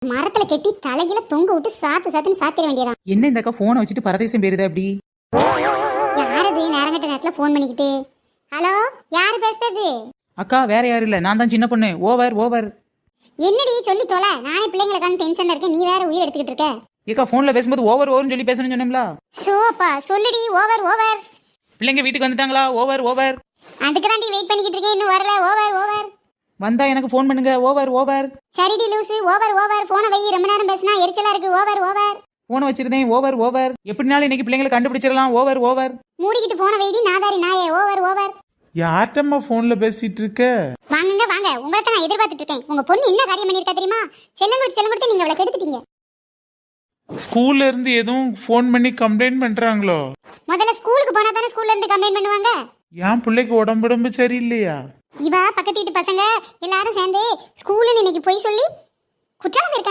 மரத்துல கட்டி தலையில தொங்க விட்டு சாத்துன்னு சாத்திர வேண்டியதான். என்ன இந்த அக்கா போனை வச்சுட்டு பரதேசம் பேருது அப்படி? யாரது நேரங்கட்ட நேரத்துல போன் பண்ணிக்கிட்டு? ஹலோ, யாரு பேசுறது? அக்கா வேற யாரும் இல்ல, நான் தான் சின்ன பொண்ணு. ஓவர். என்னடி சொல்லி தொலை. நானே பிள்ளைங்களுக்கான டென்ஷன்ல இருக்கேன், நீ வேற உயிர் எடுத்துக்கிட்டு இருக்க. ஏக்கா போன்ல பேசும்போது ஓவர்னு சொல்லி பேசணும்னு சொன்னேன்ல. சோப்பா சொல்லுடி. ஓவர். பிள்ளைங்க வீட்டுக்கு வந்துட்டாங்களா? ஓவர். அதுக்கு தான் வெயிட் பண்ணிக்கிட்டு இருக்கேன், இன்னும் வரல. ஓவர். வந்தா எனக்கு ஃபோன் பண்ணுங்க. ஓவர். சரிடி லூசு. ஓவர். போனை வை, ரொம்ப நேரம் பேசினா எரிச்சலா இருக்கு. ஓவர். போனை வச்சிருந்தேன். ஓவர். எப்படினாலும் இன்னைக்கு பிள்ளைங்களை கண்டுபிடிச்சிடலாம். ஓவர். மூடிக்கிட்டு போனை வைடி நாதாரி நாயே. ஓவர். யார்ட்டம்மா போன்ல பேசிட்டு இருக்க? வாங்க, உங்களுக்கு நான் எதிர்பார்த்துட்டு இருக்கேன். உங்க பொண்ணு என்ன காரியம் பண்ணிருக்கா தெரியுமா? செல்லம் கொடுத்து நீங்க அவளை கெடுத்துட்டீங்க. ஸ்கூல்ல இருந்து எதுவும் போன் பண்ணி கம்ப்ளைண்ட் பண்றாங்களோ? முதல்ல ஸ்கூலுக்கு போனா தானே ஸ்கூல்ல இருந்து கம்ப்ளைண்ட் பண்ணுவாங்க. என் பிள்ளைக்கு உடம்பு சரியில்லையா? இவ பக்கத்து வீட்டு பசங்க எல்லாரும் சேர்ந்து ஸ்கூல்ல இன்னைக்கு போய் சொல்லி குற்றாலம் இருக்காங்க.